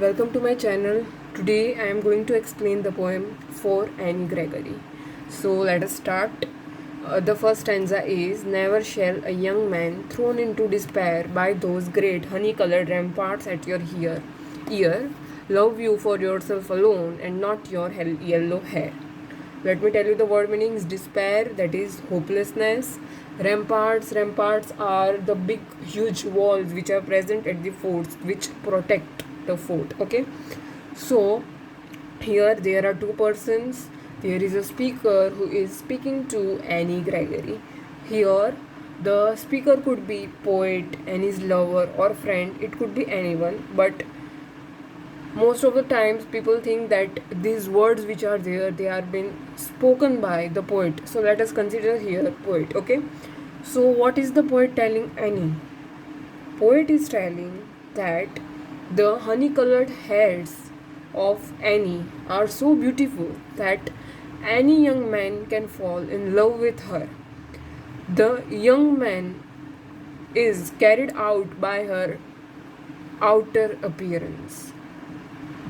welcome to my channel. Today I am going to explain the poem for Anne Gregory. So let us start. The first stanza is: Never shall a young man, thrown into despair by those great honey-colored ramparts at your ear, love you for yourself alone and not your yellow hair. Let me tell you the word meanings. Despair, that is hopelessness. Ramparts are the big huge walls which are present at the forts which protect the fort. Okay, so here there are two persons. There is a speaker who is speaking to Anne Gregory. Here the speaker could be poet, Annie's lover or friend. It could be anyone, but most of the times people think that these words which are there, they are being spoken by the poet. So let us consider here poet. Okay, so what is the poet telling Annie? Poet is telling that the honey colored hairs of Annie are so beautiful that any young man can fall in love with her. The young man is carried out by her outer appearance.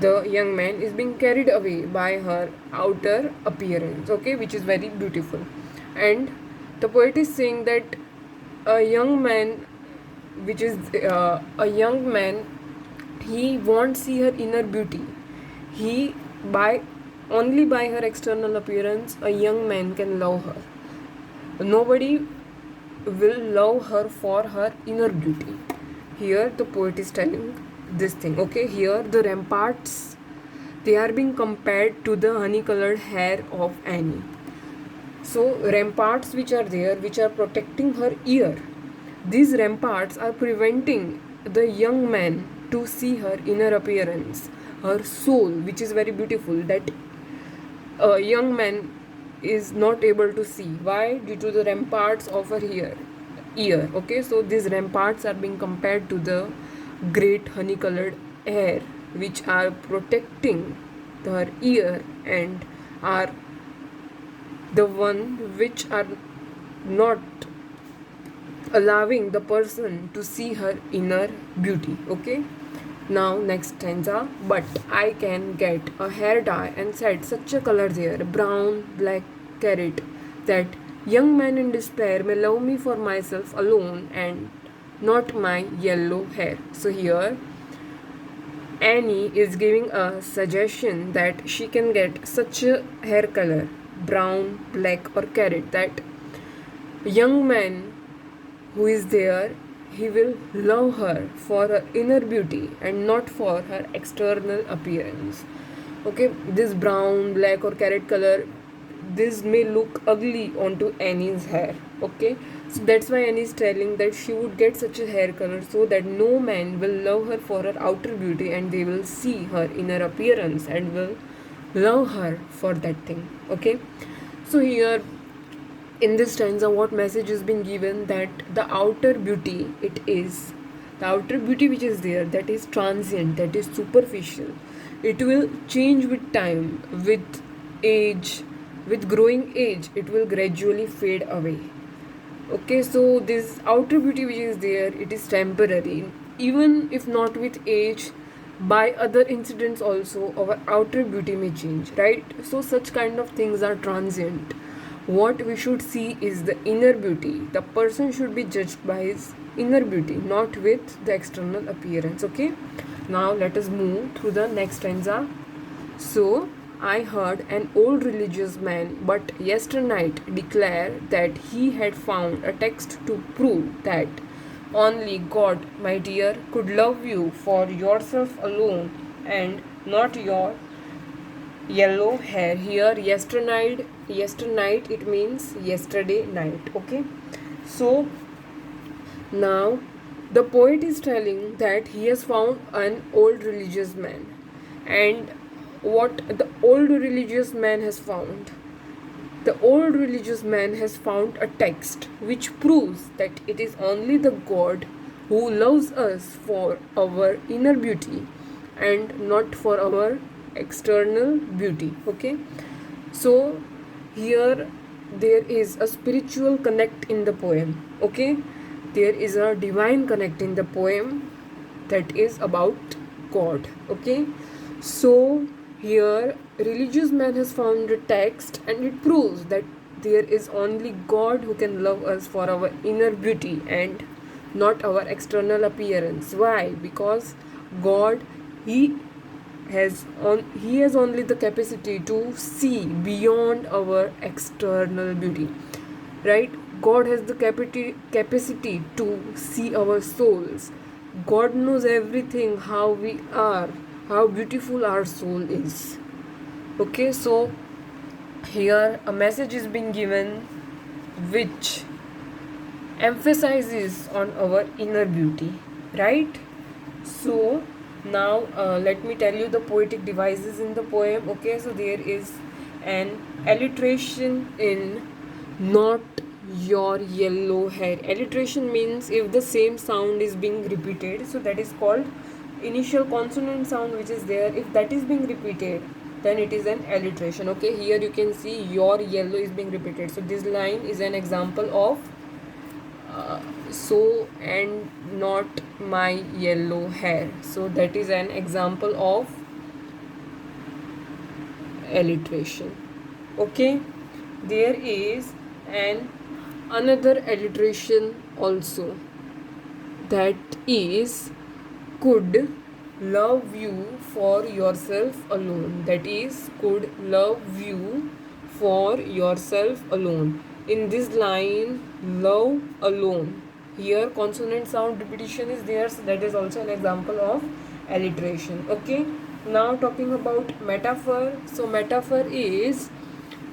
The young man is being carried away by her outer appearance, okay, which is very beautiful. And the poet is saying that a young man, a young man, he won't see her inner beauty. He, by only by her external appearance, a young man can love her. Nobody will love her for her inner beauty. Here the poet is telling this thing. Okay, here the ramparts, they are being compared to the honey colored hair of Annie. So ramparts which are there, which are protecting her ear, these ramparts are preventing the young man to see her inner appearance, her soul, which is very beautiful, that a young man is not able to see. Why? Due to the ramparts of her ear. Okay, so these ramparts are being compared to the great honey colored hair which are protecting her ear and are the one which are not allowing the person to see her inner beauty. Okay, now next stanza. But I can get a hair dye and set such a color there, brown, black, carrot, that young man in despair may love me for myself alone and not my yellow hair. So here Annie is giving a suggestion that she can get such a hair color, brown, black or carrot, that young man who is there, he will love her for her inner beauty and not for her external appearance. Okay, this brown, black or carrot color, this may look ugly onto Annie's hair. Okay, so that's why Annie is telling that she would get such a hair color so that no man will love her for her outer beauty and they will see her inner appearance and will love her for that thing. Okay, so here in this stanza what message is being given? That the outer beauty, the outer beauty which is there, that is transient, that is superficial. It will change with time, with age, with growing age, it will gradually fade away. Okay, so this outer beauty which is there, it is temporary. Even if not with age, by other incidents also our outer beauty may change, right? So such kind of things are transient. What we should see is the inner beauty. The person should be judged by his inner beauty, not with the external appearance. Okay, now let us move through the next stanza. So I heard an old religious man but yesternight declare that he had found a text to prove that only God, my dear, could love you for yourself alone and not your yellow hair. Here yesternight, it means yesterday night. Okay, so now the poet is telling that he has found an old religious man, and what the old religious man has found? The old religious man has found a text which proves that it is only the God who loves us for our inner beauty and not for our external beauty. Okay, so here there is a spiritual connect in the poem. Okay, there is a divine connect in the poem that is about God. Okay, so here religious man has found a text and it proves that there is only God who can love us for our inner beauty and not our external appearance. Why? Because God, he he has only the capacity to see beyond our external beauty, right? God has the capacity to see our souls. God knows everything, how we are, how beautiful our soul is. Okay, so here a message is being given which emphasizes on our inner beauty, right? So now let me tell you the poetic devices in the poem. Okay, so there is an alliteration in not your yellow hair. Alliteration means if the same sound is being repeated, so that is called initial consonant sound which is there. If that is being repeated, then it is an alliteration. Okay, here you can see your yellow is being repeated, so this line is an example of so and not my yellow hair. So that is an example of alliteration. Okay, there is an another alliteration also, that is could love you for yourself alone. That is could love you for yourself alone. In this line, love alone, here consonant sound repetition is there, so that is also an example of alliteration. Okay, now talking about metaphor. So metaphor is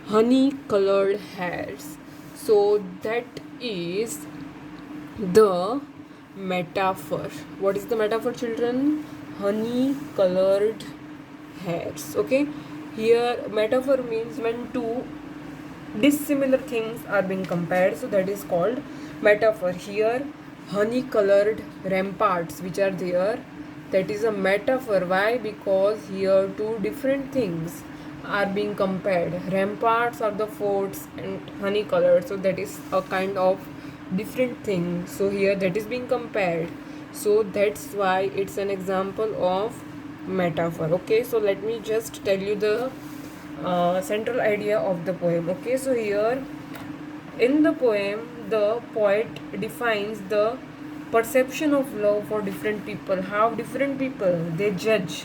honey colored hairs. So that is the metaphor. What is the metaphor, children? Honey colored hairs. Okay, here metaphor means when two dissimilar things are being compared, so that is called metaphor. Here honey colored ramparts which are there, that is a metaphor. Why? Because here two different things are being compared. Ramparts are the forts and honey colored, so that is a kind of different thing. So here that is being compared, so that's why it's an example of metaphor. Okay, so let me just tell you the central idea of the poem. Okay, so here in the poem the poet defines the perception of love for different people, how different people they judge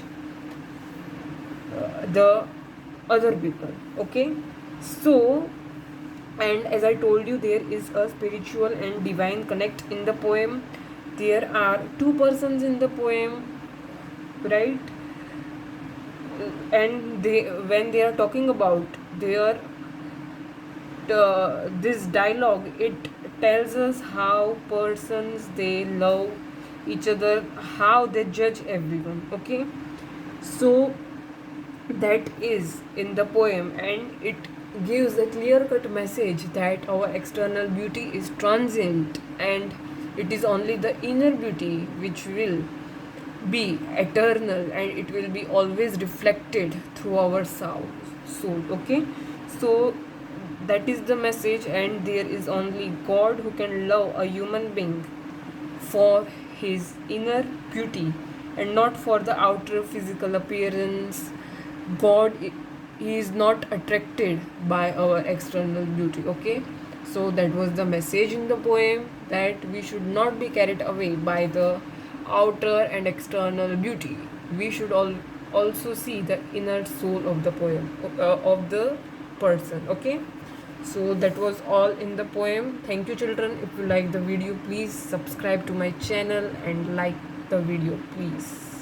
the other people. Okay, so and as I told you, there is a spiritual and divine connect in the poem. There are two persons in the poem, right? And they, when they are talking about their this dialogue, it tells us how persons they love each other, how they judge everyone. Okay, so that is in the poem, and it gives a clear cut message that our external beauty is transient and it is only the inner beauty which will be eternal and it will be always reflected through our soul. Okay, so that is the message, and there is only God who can love a human being for his inner beauty and not for the outer physical appearance. God, he is not attracted by our external beauty. Okay, so that was the message in the poem, that we should not be carried away by the outer and external beauty. We should also see the inner soul of the poem, of the person. Okay, so that was all in the poem. Thank you, children. If you like the video, please subscribe to my channel and like the video, please.